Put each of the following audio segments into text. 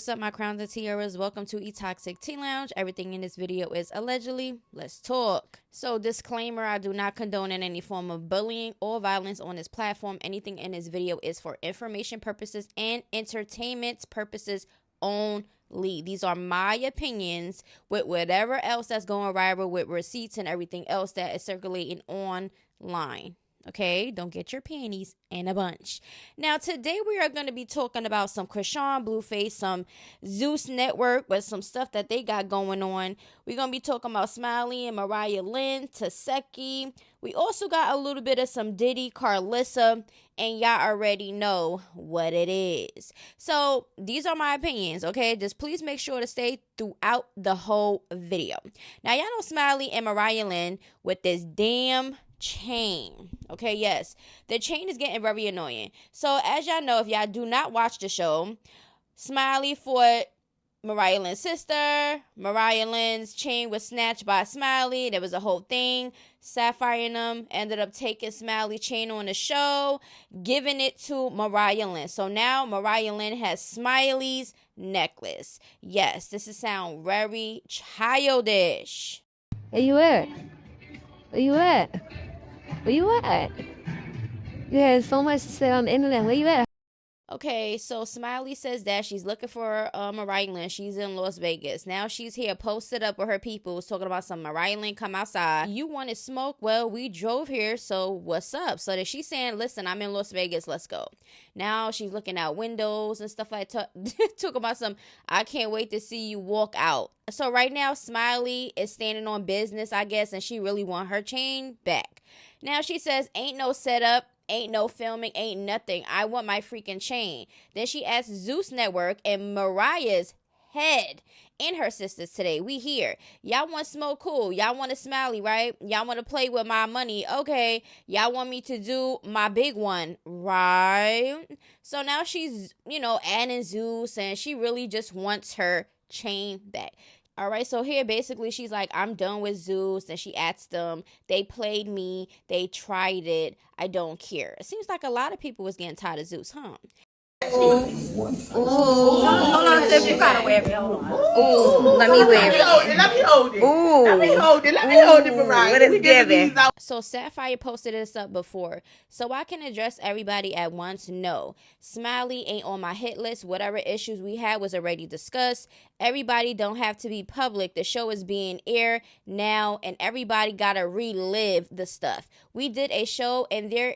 what's up, my crowns and tiaras? Welcome to eToxic Tea Lounge. Everything in this video is allegedly. Let's talk. So, disclaimer, I do not condone in any form of bullying or violence on this platform. Anything in this video is for information purposes and entertainment purposes only. These are my opinions with whatever else that's going viral with receipts and everything else that is circulating online. Okay, don't get your panties in a bunch. Now, today we are going to be talking about some Chrisean, Blueface, some Zeus network, but some stuff that they got going on. We're going to be talking about Smiley and Mariah Lynn, Tesehki. We also got a little bit of some Diddy, Carissa, and y'all already know what it is. So, these are my opinions, okay? Just please make sure to stay throughout the whole video. Now, y'all know Smiley and Mariah Lynn with this damn chain. Okay, yes, the chain is getting very annoying. So as y'all know, if y'all do not watch the show, Smiley fought Mariah Lynn's sister. Mariah Lynn's chain was snatched by Smiley. There was a whole thing. Sapphire and them ended up taking Smiley's chain on the show, giving it to Mariah Lynn. So now Mariah Lynn has Smiley's necklace. Yes, this is sound very childish. Where you at? Where you at? Where you at? You had so much to say on the internet. Where you at? Okay, so Smiley says that she's looking for Mariah Lynn. She's in Las Vegas. Now she's here posted up with her people talking about some Mariah Lynn come outside. You wanted smoke? Well, we drove here, so what's up? So that she's saying, listen, I'm in Las Vegas, let's go. Now she's looking out windows and stuff like that. Talking about some, I can't wait to see you walk out. So right now, Smiley is standing on business, I guess, and she really want her chain back. Now she says, ain't no setup. Ain't no filming, ain't nothing. I want my freaking chain. Then she asked Zeus Network and Mariah's head and her sisters today. We here. Y'all want smoke? Cool. Y'all want a Smiley, right? Y'all want to play with my money? Okay. Y'all want me to do my big one, right? So now she's, adding Zeus, and she really just wants her chain back. All right, so here basically she's like, I'm done with Zeus, and she asked them, they played me, they tried it, I don't care. It seems like a lot of people was getting tired of Zeus, huh? Hold on, Steph, you gotta wear it. Ooh, let me wear it. Let me hold it. Ooh. Let me hold it, Mariah. What is giving? So Sapphire posted this up before. So I can address everybody at once. No. Smiley ain't on my hit list. Whatever issues we had was already discussed. Everybody don't have to be public. The show is being aired now, and everybody gotta relive the stuff. We did a show, and there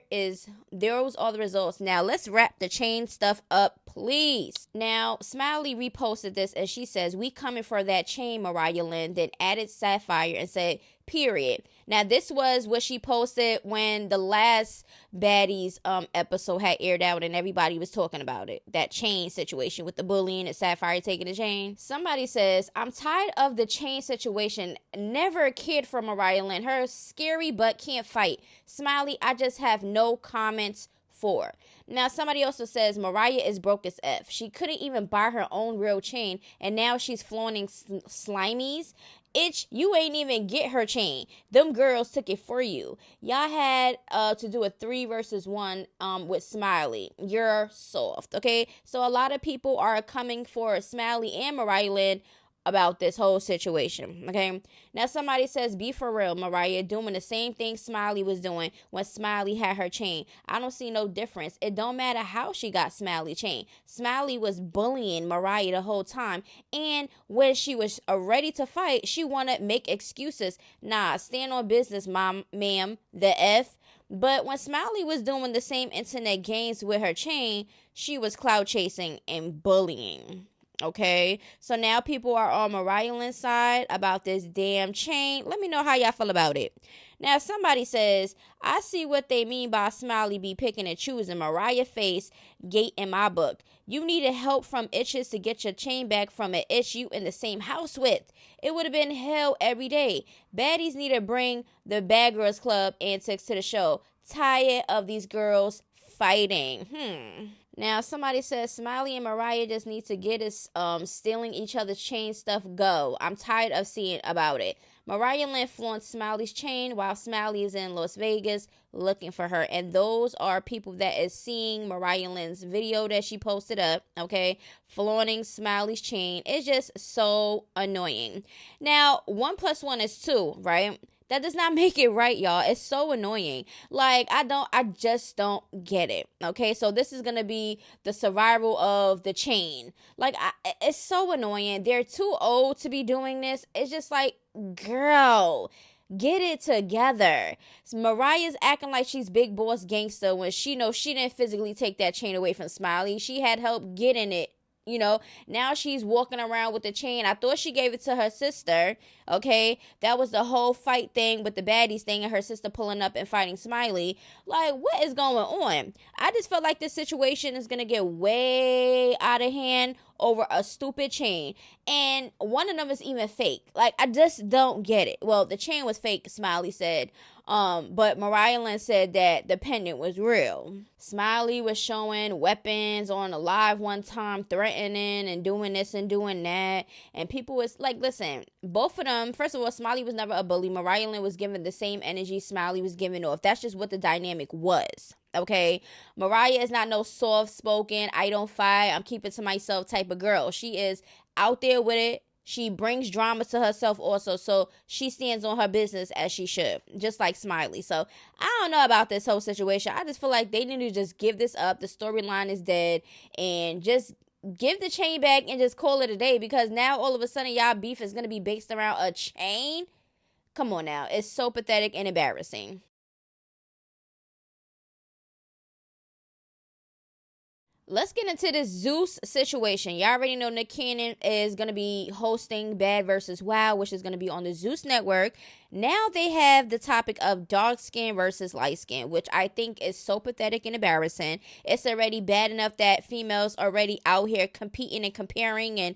was all the results. Now let's wrap the chain stuff up, please. Now Smiley reposted this, and she says, we coming for that chain, Mariah Lynn. Then added Sapphire and said, period. Now this was what she posted when the last Baddies episode had aired out, and everybody was talking about it. That chain situation with the bullying and Sapphire taking the chain. Somebody says, I'm tired of the chain situation. Never cared for Mariah Lynn. Her scary but can't fight. Smiley, I just have no comments for. Now somebody also says Mariah is broke as F. She couldn't even buy her own real chain, and now she's flaunting slimies. Itch, you ain't even get her chain. Them girls took it for you. Y'all had to do a 3 versus 1 with Smiley. You're soft, okay? So a lot of people are coming for Smiley and Mariah Lynn about this whole situation, okay? Now somebody says, be for real, Mariah doing the same thing Smiley was doing when Smiley had her chain. I don't see no difference. It don't matter how she got Smiley chain. Smiley was bullying Mariah the whole time, and when she was ready to fight, she wanna make excuses. Nah, stand on business, ma'am, the F. But when Smiley was doing the same internet games with her chain, she was cloud chasing and bullying. Okay, so now people are on Mariah Lynn's side about this damn chain. Let me know how y'all feel about it. Now, somebody says, I see what they mean by Smiley be picking and choosing. Mariah face gate in my book. You needed help from itches to get your chain back from an itch you in the same house with. It would have been hell every day. Baddies need to bring the Bad Girls Club antics to the show. Tired of these girls fighting. Now, somebody says Smiley and Mariah just need to get us stealing each other's chain stuff go. I'm tired of seeing about it. Mariah Lynn flaunts Smiley's chain while Smiley is in Las Vegas looking for her. And those are people that is seeing Mariah Lynn's video that she posted up, okay, flaunting Smiley's chain. It's just so annoying. Now, 1 + 1 is 2, right? That does not make it right, y'all. It's so annoying. Like, I just don't get it. Okay, so this is going to be the survival of the chain. Like, it's so annoying. They're too old to be doing this. It's just like, girl, get it together. Mariah's acting like she's big boss gangster when she knows she didn't physically take that chain away from Smiley. She had help getting it. You know, now she's walking around with the chain. I thought she gave it to her sister, okay? That was the whole fight thing with the baddies thing and her sister pulling up and fighting Smiley. Like, what is going on? I just felt like this situation is going to get way out of hand over a stupid chain. And one of them is even fake. Like, I just don't get it. Well, the chain was fake, Smiley said. But Mariah Lynn said that the pendant was real. Smiley was showing weapons on a live one time, threatening and doing this and doing that. And people was like, listen, both of them, first of all, Smiley was never a bully. Mariah Lynn was giving the same energy Smiley was giving off. That's just what the dynamic was. Okay, Mariah is not no soft-spoken, I don't fight, I'm keeping to myself type of girl. She is out there with it. She brings drama to herself also, so she stands on her business as she should, just like Smiley. So I don't know about this whole situation. I just feel like they need to just give this up. The storyline is dead, and just give the chain back and just call it a day, because now all of a sudden y'all beef is going to be based around a chain. Come on now. It's so pathetic and embarrassing. Let's get into this Zeus situation. Y'all already know Nick Cannon is going to be hosting Bad vs. Wild, which is going to be on the Zeus network. Now they have the topic of dark skin versus light skin, which I think is so pathetic and embarrassing. It's already bad enough that females already out here competing and comparing and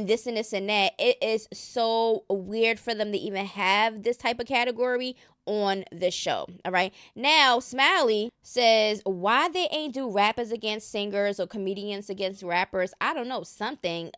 this and this and that. It is so weird for them to even have this type of category on the show. All right, now Smiley says why they ain't do rappers against singers or comedians against rappers. I don't know, something.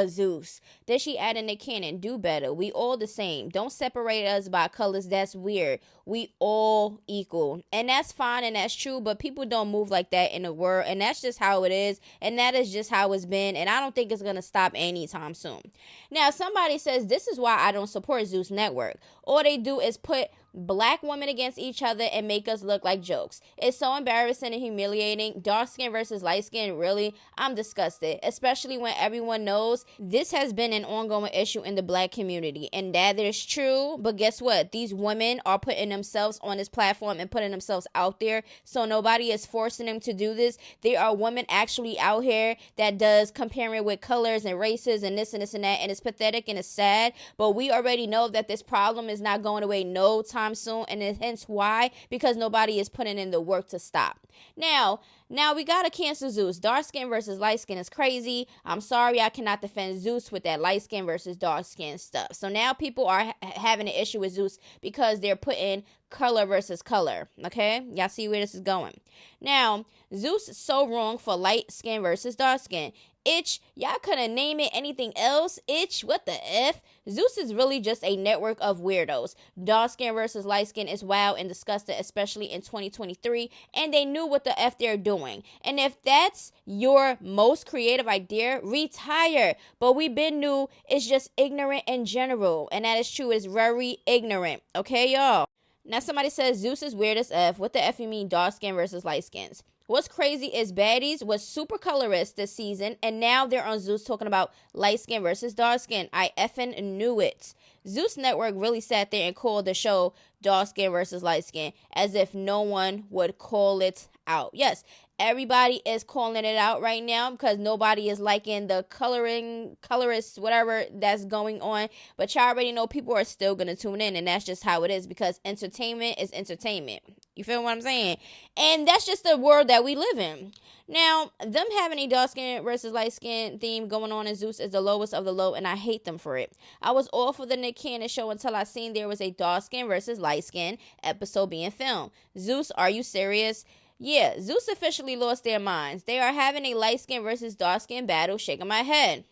Zeus, then she added Nick Cannon, do better, we all the same, don't separate us by colors, that's weird, we all equal. And that's fine and that's true, but people don't move like that in the world, and that's just how it is, and that is just how it's been, and I don't think it's gonna stop anytime soon. Now somebody says this is why I don't support Zeus Network. All they do is put black women against each other and make us look like jokes. It's so embarrassing and humiliating. Dark skin versus light skin, really? I'm disgusted, especially when everyone knows this has been an ongoing issue in the black community, and that is true. But guess what? These women are putting themselves on this platform and putting themselves out there, so nobody is forcing them to do this. There are women actually out here that does comparing with colors and races and this and this and that, and it's pathetic and it's sad, but we already know that this problem is not going away no time soon, and hence why, because nobody is putting in the work to stop. Now we gotta cancel Zeus. Dark skin versus light skin is crazy. I'm sorry, I cannot defend Zeus with that light skin versus dark skin stuff. So now people are having an issue with Zeus because they're putting color versus color. Okay, y'all see where this is going. Now Zeus is so wrong for light skin versus dark skin. Itch, y'all couldn't name it anything else. Itch, what the F? Zeus is really just a network of weirdos. Dark skin versus light skin is wild and disgusting, especially in 2023, and they knew what the F they're doing. And if that's your most creative idea, retire. But we been knew it's just ignorant in general, and that is true. It's very ignorant. Okay, y'all? Now somebody says Zeus is weird as F. What the F you mean dark skin versus light skins? What's crazy is baddies was super colorist this season, and now they're on Zeus talking about light skin versus dark skin. I effing knew it. Zeus Network really sat there and called the show dark skin versus light skin as if no one would call it out. Yes, everybody is calling it out right now because nobody is liking the colorist, whatever that's going on. But y'all already know people are still going to tune in, and that's just how it is because entertainment is entertainment. You feel what I'm saying? And that's just the world that we live in. Now, them having a dark skin versus light skin theme going on in Zeus is the lowest of the low, and I hate them for it. I was all for the Nick Cannon show until I seen there was a dark skin versus light skin episode being filmed. Zeus, are you serious? Yeah, Zeus officially lost their minds. They are having a light skin versus dark skin battle. Shaking my head.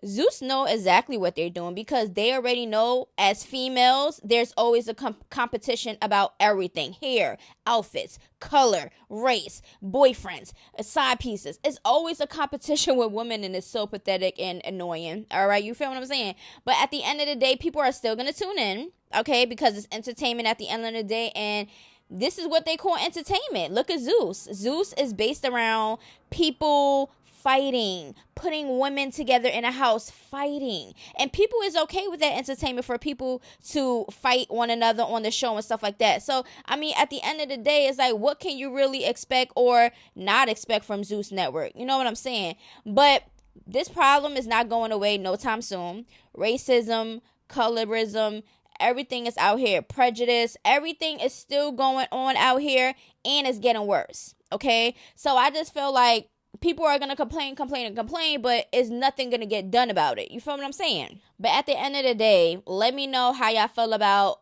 Zeus know exactly what they're doing because they already know as females, there's always a competition about everything. Hair, outfits, color, race, boyfriends, side pieces. It's always a competition with women, and it's so pathetic and annoying. All right, you feel what I'm saying? But at the end of the day, people are still going to tune in, okay, because it's entertainment at the end of the day, and this is what they call entertainment. Look at Zeus. Zeus is based around people fighting, putting women together in a house, fighting. And people is okay with that entertainment for people to fight one another on the show and stuff like that. So, I mean, at the end of the day, it's like, what can you really expect or not expect from Zeus Network? You know what I'm saying? But this problem is not going away no time soon. Racism, colorism, everything is out here. Prejudice, everything is still going on out here, and it's getting worse. Okay? So I just feel like people are going to complain, but it's nothing going to get done about it. You feel what I'm saying? But at the end of the day, let me know how y'all feel about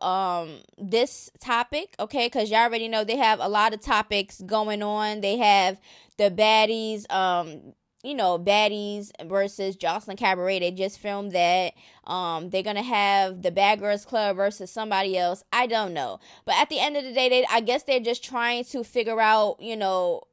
this topic, okay? Because y'all already know they have a lot of topics going on. They have the baddies, baddies versus Jocelyn Cabaret. They just filmed that. They're gonna have the Bad Girls Club versus somebody else. I don't know. But at the end of the day, I guess they're just trying to figure out,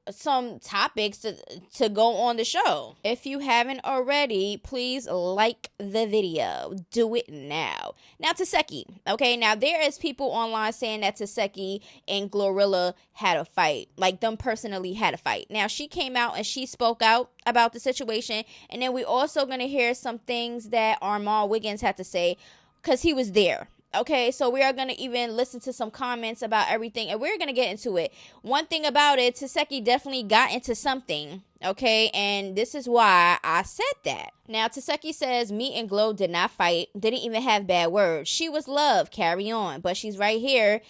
some topics to go on the show. If you haven't already, please like the video. Do it now. Now, Tesehki. Okay, now there is people online saying that Tesehki and Glorilla had a fight. Like, them personally had a fight. Now, she came out and she spoke out about the situation. And then we also going to hear some things that Armand Wiggins had to say because he was there. Okay, so we are going to even listen to some comments about everything, and we're going to get into it. One thing about it, Tesehki definitely got into something, okay, and this is why I said that. Now, Tesehki says, me and Glow did not fight, didn't even have bad words. She was love, carry on, but she's right here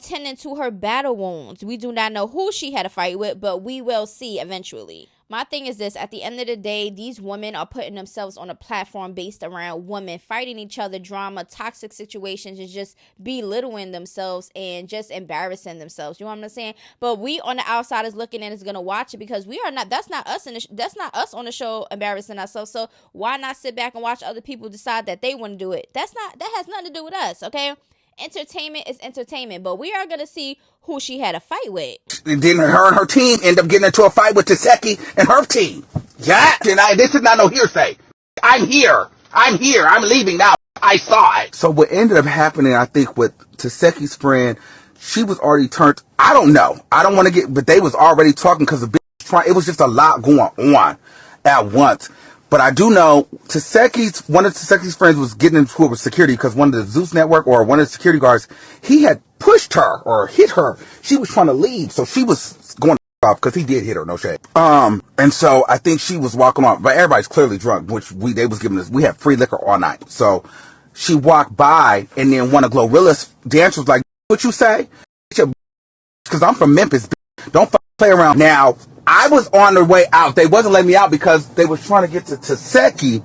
tending to her battle wounds. We do not know who she had a fight with, but we will see eventually. My thing is this, at the end of the day, these women are putting themselves on a platform based around women fighting each other, drama, toxic situations, and just belittling themselves and just embarrassing themselves. You know what I'm saying? But we on the outside is looking and is gonna watch it because we are not. That's not us that's not us on the show embarrassing ourselves. So why not sit back and watch other people decide that they want to do it? That has nothing to do with us. Okay. Entertainment is entertainment, but we are going to see who she had a fight with. And then her and her team end up getting into a fight with Tesehki and her team. Yeah, and this is not no hearsay. I'm here. I'm leaving now. I saw it. So what ended up happening, I think, with Tesehki's friend, she was already turned. I don't know. I don't want to but they was already talking because it was just a lot going on at once. But I do know one of Tesehki's friends was getting into it with security because one of the Zeus Network or one of the security guards, he had pushed her or hit her. She was trying to leave, so she was going off because he did hit her, no shade. And so I think she was walking off, but everybody's clearly drunk, which they was giving us. We had free liquor all night, so she walked by, and then one of Glorilla's dancers was like, "What you say?" Because I'm from Memphis. Don't play around now. I was on the way out. They wasn't letting me out because they was trying to get to Tesehki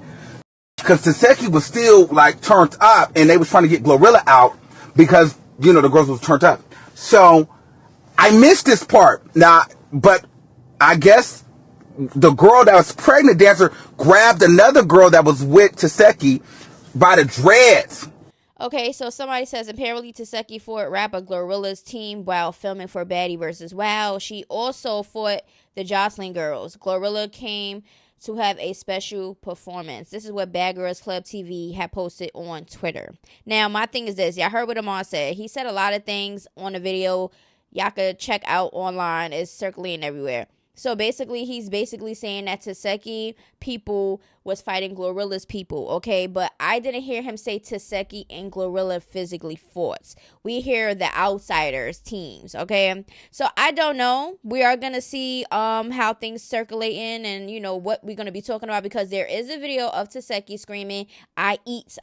because Tesehki was still like turned up and they was trying to get Glorilla out because, the girls was turned up. So I missed this part now, but I guess the girl that was pregnant dancer grabbed another girl that was with Tesehki by the dreads. Okay, so somebody says apparently Tesehki fought rapper Glorilla's team while filming for Baddie vs. Wow. She also fought the Jocelyn girls. Glorilla came to have a special performance. This is what Bad Girls Club TV had posted on Twitter. Now, my thing is this. Y'all heard what Amar said. He said a lot of things on the video. Y'all could check out online. It's circulating everywhere. So basically, he's basically saying that Tesehki people was fighting Glorilla's people, okay? But I didn't hear him say Tesehki and Glorilla physically fought. We hear the outsiders teams, okay? So I don't know. We are going to see how things circulating and, what we're going to be talking about because there is a video of Tesehki screaming, I eat,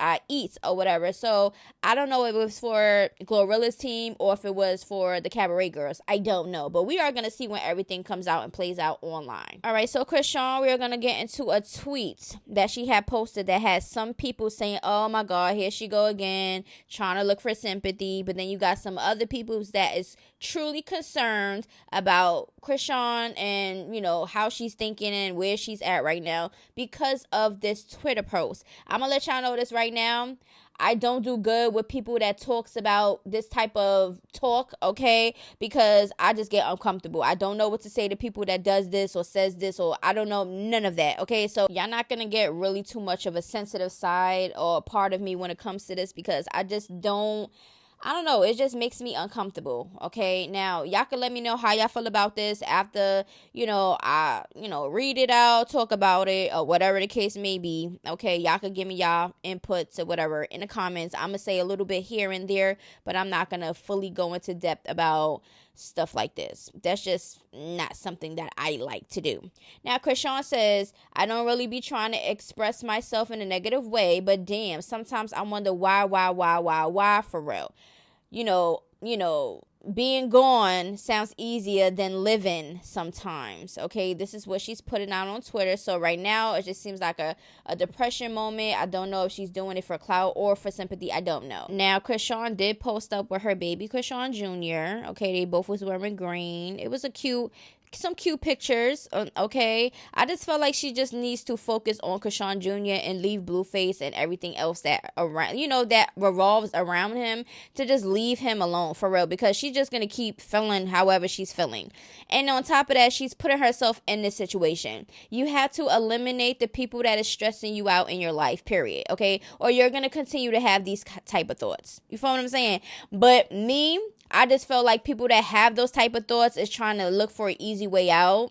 or whatever. So I don't know if it was for Glorilla's team or if it was for the Cabaret girls. I don't know. But we are going to see when everything comes out and plays out online. All right, so Chrisean, we are going to get into a tweet. tweet that she had posted that had some people saying, oh my God, here she go again, trying to look for sympathy. But then you got some other people that is truly concerned about Chrisean and, you know, how she's thinking and where she's at right now because of this Twitter post. I'm going to let y'all know this right now. I don't do good with people that talks about this type of talk, okay? Because I just get uncomfortable. I don't know what to say to people that does this or says this, or I don't know none of that, okay? So y'all not gonna get really too much of a sensitive side or part of me when it comes to this, because I don't know. It just makes me uncomfortable. Okay. Now, y'all can let me know how y'all feel about this after, I read it out, talk about it, or whatever the case may be. Okay. Y'all can give me y'all inputs or whatever in the comments. I'm going to say a little bit here and there, but I'm not going to fully go into depth about stuff like this. That's just not something that I like to do. Now, Chrisean says, I don't really be trying to express myself in a negative way, but damn, sometimes I wonder why for real. Being gone sounds easier than living sometimes. Okay, this is what she's putting out on Twitter. So right now, it just seems like a depression moment. I don't know if she's doing it for clout or for sympathy. I don't know. Now, Chrisean did post up with her baby, Chrisean Jr. Okay, they both was wearing green. It was some cute pictures, okay? I just felt like she just needs to focus on Chrisean Jr. and leave Blueface and everything else that revolves around him, to just leave him alone, for real, because she's just gonna keep feeling however she's feeling. And on top of that, she's putting herself in this situation. You have to eliminate the people that is stressing you out in your life, period, okay? Or you're gonna continue to have these type of thoughts. You feel what I'm saying? But I just felt like people that have those type of thoughts is trying to look for an easy way out.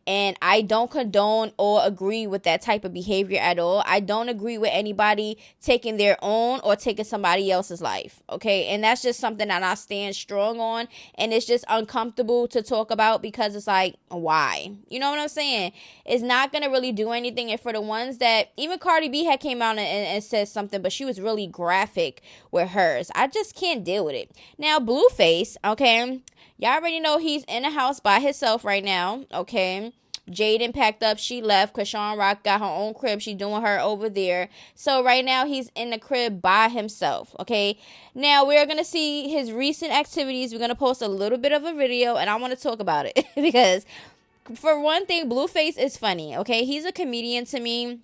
And I don't condone or agree with that type of behavior at all. I don't agree with anybody taking their own or taking somebody else's life, okay? And that's just something that I stand strong on. And it's just uncomfortable to talk about, because it's like, why? You know what I'm saying? It's not going to really do anything. And for the ones that, even Cardi B had came out and said something, but she was really graphic with hers. I just can't deal with it. Now, Blueface, okay? Y'all already know he's in the house by himself right now, okay? Jaidyn packed up, she left. Chrisean Rock got her own crib. She doing her over there. So right now he's in the crib by himself, okay? Now we're going to see his recent activities. We're going to post a little bit of a video, and I want to talk about it because, for one thing, Blueface is funny, okay? He's a comedian to me.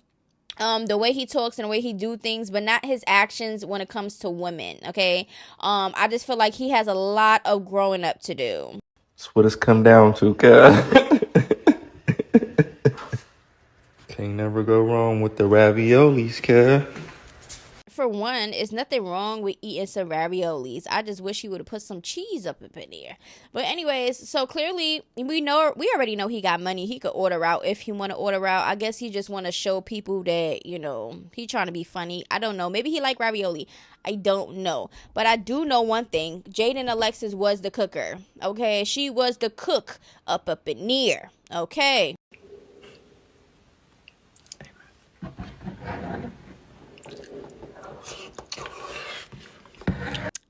The way he talks and the way he do things, but not his actions when it comes to women, okay? I just feel like he has a lot of growing up to do. That's what it's come down to, cuz. Can't never go wrong with the raviolis, cuz. For one, there's nothing wrong with eating some raviolis. I just wish he would have put some cheese up in there. But anyways, so clearly we already know he got money. He could order out if he want to order out. I guess he just want to show people that, he trying to be funny. I don't know. Maybe he like ravioli. I don't know. But I do know one thing. Jaden Alexis was the cooker. Okay? She was the cook up in there. Okay?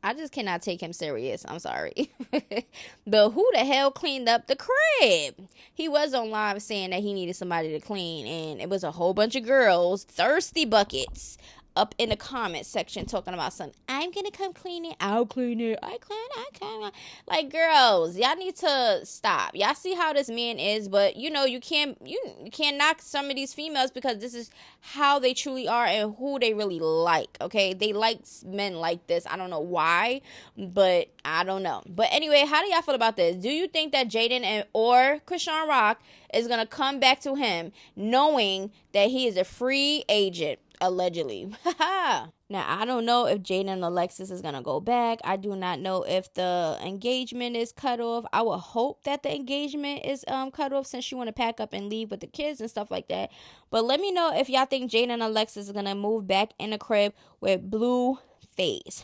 I just cannot take him serious. I'm sorry. But who the hell cleaned up the crib? He was on live saying that he needed somebody to clean, and it was a whole bunch of girls, thirsty buckets, up in the comment section talking about something. I'm gonna come clean it. I'll clean it. I can. Like, girls, y'all need to stop. Y'all see how this man is, but you can't knock some of these females, because this is how they truly are and who they really like. Okay, they like men like this. I don't know why, but I don't know. But anyway, how do y'all feel about this? Do you think that Jaidyn or Chrisean Rock is gonna come back to him knowing that he is a free agent? Allegedly. Now, I don't know if Jaden Alexis is going to go back. I do not know if the engagement is cut off. I would hope that the engagement is cut off, since you want to pack up and leave with the kids and stuff like that. But let me know if y'all think Jaden Alexis is going to move back in the crib with Blueface.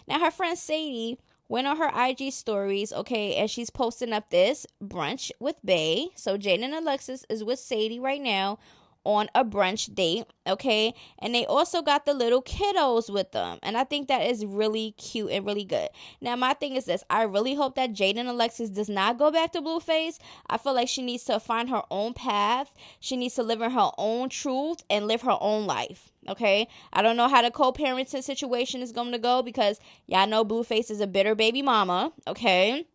Now, her friend Sadie went on her IG stories, okay, and she's posting up this brunch with Bae. So Jaden Alexis is with Sadie right now on a brunch date, okay? And they also got the little kiddos with them. And I think that is really cute and really good. Now, my thing is this. I really hope that Jaden Alexis does not go back to Blueface. I feel like she needs to find her own path. She needs to live in her own truth and live her own life, okay? I don't know how the co-parenting situation is going to go because y'all know Blueface is a bitter baby mama, okay?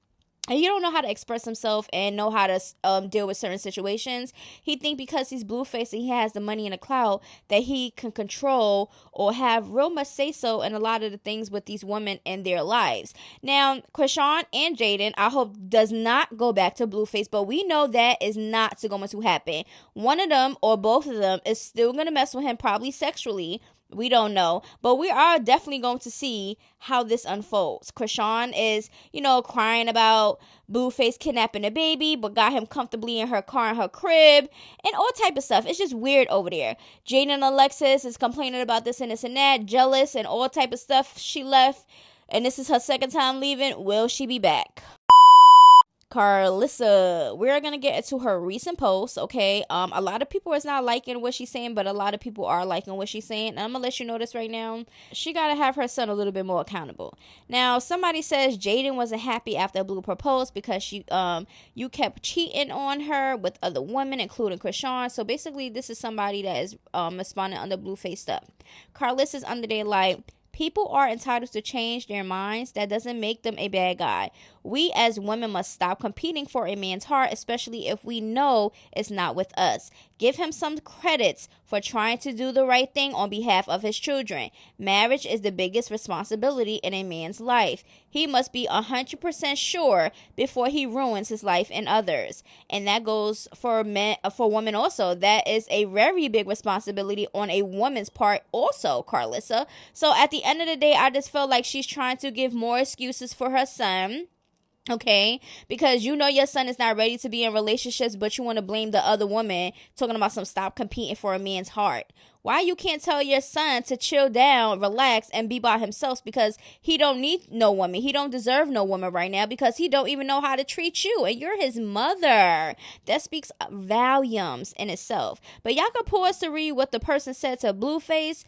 And you don't know how to express himself and know how to deal with certain situations. He think because he's Blueface and he has the money and the clout that he can control or have real much say-so in a lot of the things with these women in their lives. Now, Chrisean and Jaidyn, I hope, does not go back to Blueface, but we know that is not going to happen. One of them or both of them is still going to mess with him, probably sexually. We don't know, but we are definitely going to see how this unfolds. Chrisean is, crying about Blueface kidnapping a baby, but got him comfortably in her car in her crib and all type of stuff. It's just weird over there. Jaden Alexis is complaining about this and that, jealous and all type of stuff. She left, and this is her second time leaving. Will she be back? Carissa, we're gonna get into her recent post, okay? A lot of people is not liking what she's saying, but a lot of people are liking what she's saying. And I'm gonna let you know this right now. She gotta have her son a little bit more accountable. Now, somebody says Jaden wasn't happy after Blue proposed because you kept cheating on her with other women, including Chrisean. So basically, this is somebody that is responding under Blueface stuff. Carissa's under there like, people are entitled to change their minds. That doesn't make them a bad guy. We as women must stop competing for a man's heart, especially if we know it's not with us. Give him some credits for trying to do the right thing on behalf of his children. Marriage is the biggest responsibility in a man's life. He must be 100% sure before he ruins his life and others. And that goes for men, for women also. That is a very big responsibility on a woman's part also, Carissa. So at the end of the day, I just feel like she's trying to give more excuses for her son. Okay, because your son is not ready to be in relationships, but you want to blame the other woman, talking about some stop competing for a man's heart. Why you can't tell your son to chill down, relax, and be by himself because he don't need no woman. He don't deserve no woman right now because he don't even know how to treat you, and you're his mother. That speaks volumes in itself. But y'all can pause to read what the person said to Blueface.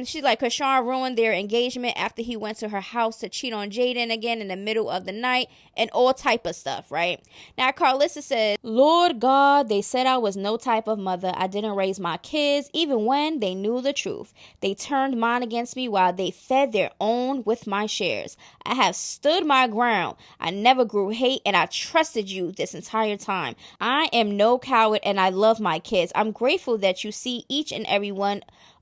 She's like, Chrisean ruined their engagement after he went to her house to cheat on Jaidyn again in the middle of the night and all type of stuff, right? Now, Carissa said, Lord God, they said I was no type of mother. I didn't raise my kids, even when they knew the truth. They turned mine against me while they fed their own with my shares. I have stood my ground. I never grew hate, and I trusted you this entire time. I am no coward, and I love my kids. I'm grateful that you see each and every one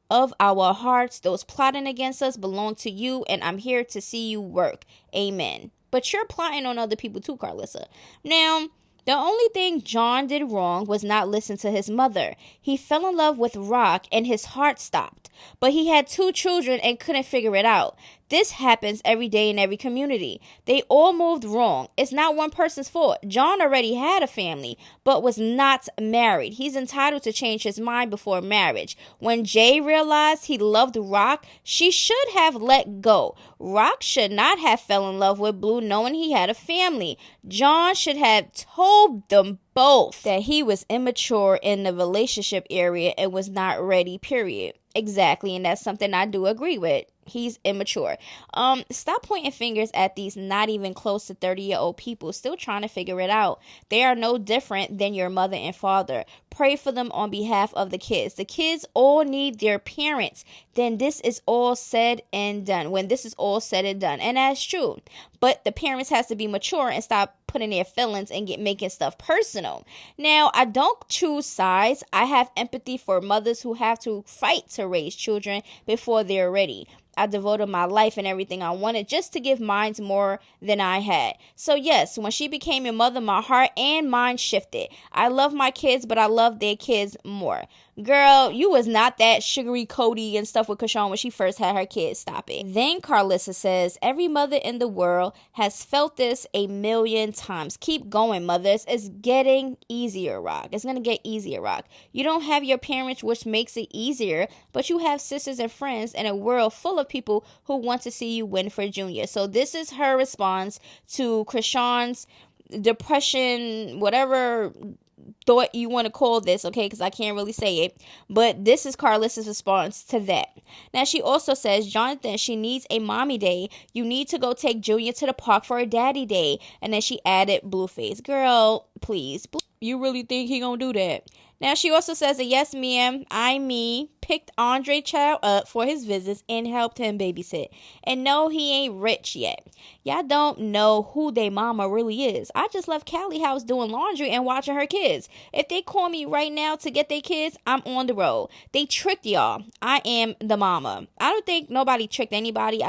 of our hearts. Those plotting against us belong to you, and I'm here to see you work. Amen. But you're plotting on other people too, Carissa. Now, the only thing John did wrong was not listen to his mother. He fell in love with Rock and his heart stopped. But he had 2 children and couldn't figure it out. This happens every day in every community. They all moved wrong. It's not one person's fault. John already had a family, but was not married. He's entitled to change his mind before marriage. When Jay realized he loved Rock, she should have let go. Rock should not have fell in love with Blue knowing he had a family. John should have told them both that he was immature in the relationship area and was not ready, period. Exactly, and that's something I do agree with. He's immature. Stop pointing fingers at these not even close to 30-year-old people still trying to figure it out. They are no different than your mother and father. Pray for them on behalf of the kids. The kids all need their parents. Then this is all said and done. When this is all said and done. And that's true. But the parents has to be mature and stop putting their feelings and making stuff personal. Now, I don't choose sides. I have empathy for mothers who have to fight to raise children before they're ready. I devoted my life and everything I wanted just to give mine more than I had. So yes, when she became a mother, my heart and mind shifted. I love my kids, but I love their kids more. Girl, you was not that sugary Cody and stuff with Chrisean when she first had her kids. Stop it. Then Carissa says, every mother in the world has felt this a million times. Keep going, mothers. It's getting easier, Rock. It's going to get easier, Rock. You don't have your parents, which makes it easier, but you have sisters and friends in a world full of people who want to see you win for Junior. So this is her response to Chrisean's depression, whatever thought you want to call this, okay, because I can't really say it, but this is Carissa's response to that. Now, she also says, Jonathan, she needs a mommy day. You need to go take Junior to the park for a daddy day. And then she added Blueface. Girl, please. You really think he gonna do that? Now, she also says that, yes, ma'am, picked Andre Child up for his visits and helped him babysit. And no, he ain't rich yet. Y'all don't know who they mama really is. I just left Callie house doing laundry and watching her kids. If they call me right now to get their kids, I'm on the road. They tricked y'all. I am the mama. I don't think nobody tricked anybody.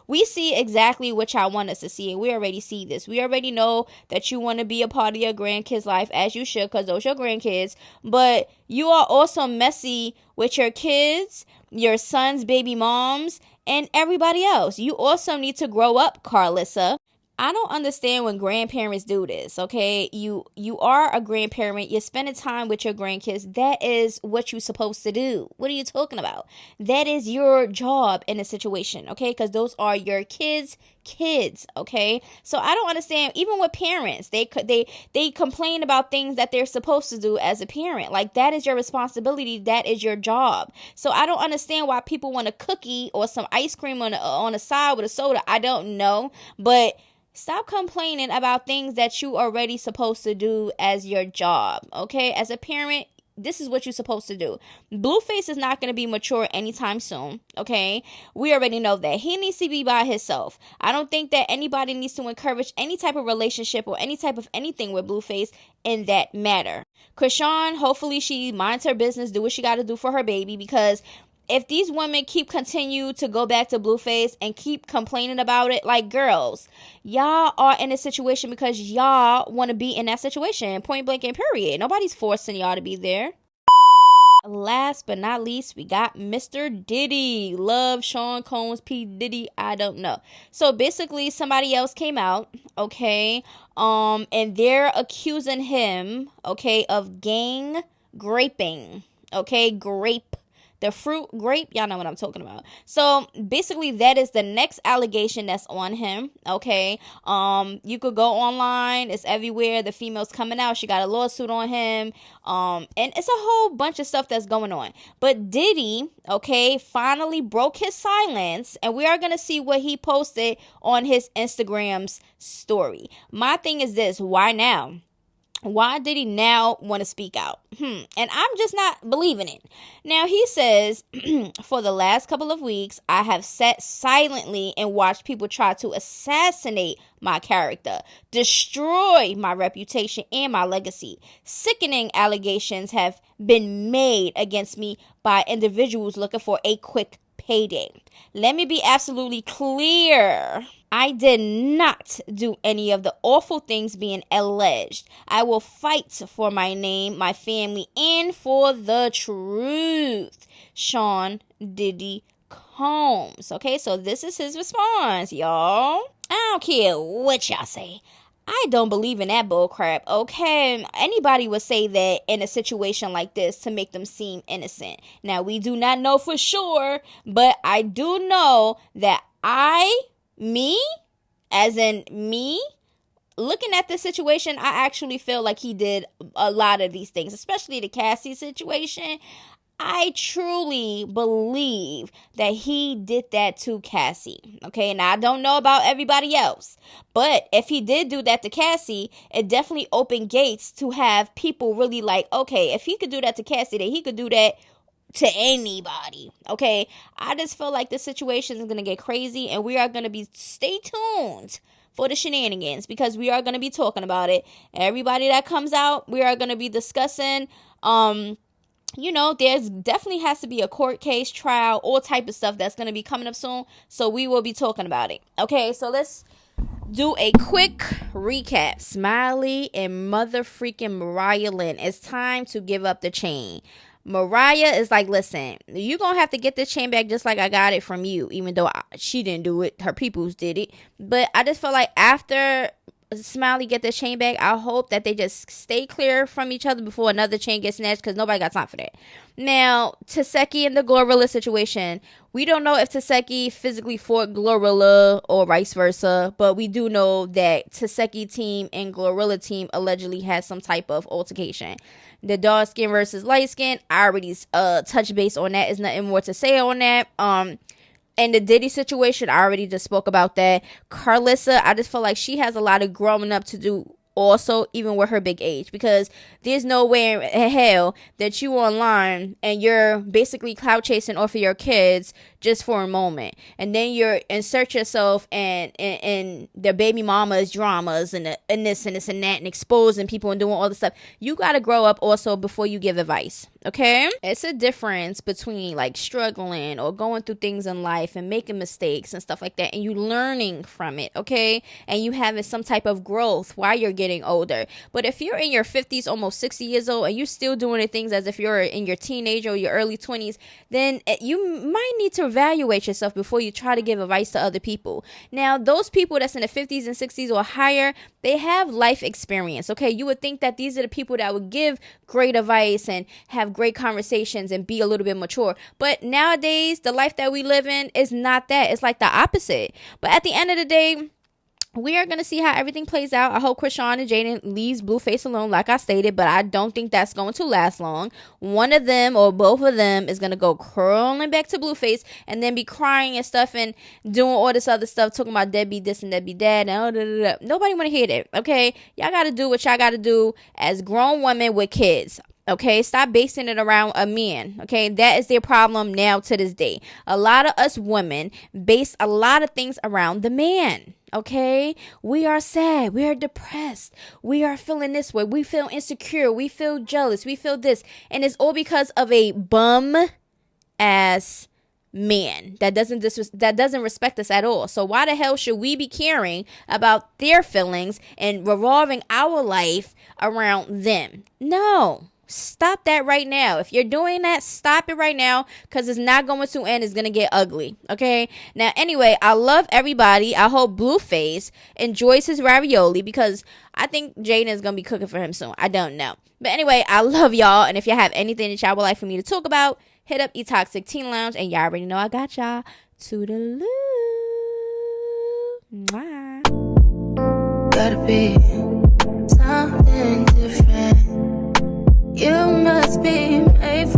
We see exactly what y'all want us to see, and we already see this. We already know that you want to be a part of your grandkids' life, as you should, because those are your grandkids. But you are also messy with your kids, your son's baby moms, and everybody else. You also need to grow up, Carissa. I don't understand when grandparents do this, okay? You are a grandparent. You're spending time with your grandkids. That is what you're supposed to do. What are you talking about? That is your job in a situation, okay? Because those are your kids, okay? So I don't understand, even with parents, they complain about things that they're supposed to do as a parent. Like, that is your responsibility. That is your job. So I don't understand why people want a cookie or some ice cream on the side with a soda. I don't know, but stop complaining about things that you already supposed to do as your job, okay? As a parent, this is what you're supposed to do. Blueface is not going to be mature anytime soon, okay? We already know that. He needs to be by himself. I don't think that anybody needs to encourage any type of relationship or any type of anything with Blueface in that matter. Chrisean, hopefully she minds her business, do what she got to do for her baby, because if these women continue to go back to Blueface and keep complaining about it, like, girls, y'all are in a situation because y'all want to be in that situation, point blank and period. Nobody's forcing y'all to be there. Last but not least, we got Mr. Diddy. Love Sean Combs, P. Diddy, I don't know. So basically, somebody else came out, okay, and they're accusing him, okay, of gang graping, okay, the fruit grape, y'all know what I'm talking about. So basically, that is the next allegation that's on him, okay? You could go online, it's everywhere. The female's coming out, she got a lawsuit on him, and it's a whole bunch of stuff that's going on. But Diddy, okay, finally broke his silence, and we are gonna see what he posted on his Instagram's story. My thing is this: why now? Why did he now want to speak out? And I'm just not believing it. Now, he says, for the last couple of weeks, I have sat silently and watched people try to assassinate my character, destroy my reputation and my legacy. Sickening allegations have been made against me by individuals looking for a quick payday. Let me be absolutely clear. I did not do any of the awful things being alleged. I will fight for my name, my family, and for the truth. Sean Diddy Combs. Okay, so this is his response, y'all. I don't care what y'all say. I don't believe in that bullcrap, okay? Anybody would say that in a situation like this to make them seem innocent. Now, we do not know for sure, but I do know that looking at this situation, I actually feel like he did a lot of these things, especially the Cassie situation. I truly believe that he did that to Cassie, okay? Now, I don't know about everybody else, but if he did do that to Cassie, it definitely opened gates to have people really like, okay, if he could do that to Cassie, then he could do that to anybody, okay? I just feel like this situation is going to get crazy, and we are going to stay tuned for the shenanigans, because we are going to be talking about it. Everybody that comes out, we are going to be discussing, there's definitely has to be a court case, trial, all type of stuff that's going to be coming up soon. So we will be talking about it. Okay, so let's do a quick recap. Smiley and mother freaking Mariah Lynn. It's time to give up the chain. Mariah is like, listen, you're going to have to get this chain back just like I got it from you, even though she didn't do it. Her peoples did it. But I just felt like after Smiley get this chain back, I hope that they just stay clear from each other before another chain gets snatched, because nobody got time for that. Now, Tesehki and the glorilla situation, we don't know if Tesehki physically fought glorilla or vice versa, but we do know that Tesehki team and glorilla team allegedly had some type of altercation. The dark skin versus light skin, I already touched base on that. There's nothing more to say on that. And the Diddy situation, I already just spoke about that. Carissa, I just feel like she has a lot of growing up to do also, even with her big age, because there's no way in hell that you online and you're basically clout chasing off of your kids just for a moment, and then you're insert yourself and their baby mama's dramas and this and this and that, and exposing people and doing all this stuff. You got to grow up also before you give advice. Okay, it's a difference between like struggling or going through things in life and making mistakes and stuff like that, and you learning from it, okay, and you having some type of growth while you're getting older. But if you're in your 50s, almost 60 years old, and you're still doing the things as if you're in your teenage or your early 20s, then you might need to evaluate yourself before you try to give advice to other people. Now, those people that's in the 50s and 60s or higher, they have life experience, okay? You would think that these are the people that would give great advice and have great conversations and be a little bit mature. But nowadays, the life that we live in is not that. It's like the opposite. But at the end of the day, we are going to see how everything plays out. I hope Chrisean and Jaidyn leaves Blueface alone, like I stated, but I don't think that's going to last long. One of them or both of them is going to go crawling back to Blueface and then be crying and stuff and doing all this other stuff, talking about deadbeat this and deadbeat that. And nobody want to hear that, okay? Y'all got to do what y'all got to do as grown women with kids. Okay, stop basing it around a man. Okay, that is their problem now to this day. A lot of us women base a lot of things around the man. Okay, we are sad, we are depressed, we are feeling this way, we feel insecure, we feel jealous, we feel this, and it's all because of a bum ass man that doesn't respect us at all. So why the hell should we be caring about their feelings and revolving our life around them? No. Stop that right now. If you're doing that, stop it right now, because it's not going to end. It's going to get ugly. Okay. Now, anyway, I love everybody. I hope Blueface enjoys his ravioli, because I think Jaden is going to be cooking for him soon. I don't know. But anyway, I love y'all. And if y'all have anything that y'all would like for me to talk about, hit up eToxic Teen Lounge. And y'all already know I got y'all. Toodaloo. Mwah. Gotta be something different. You must be made for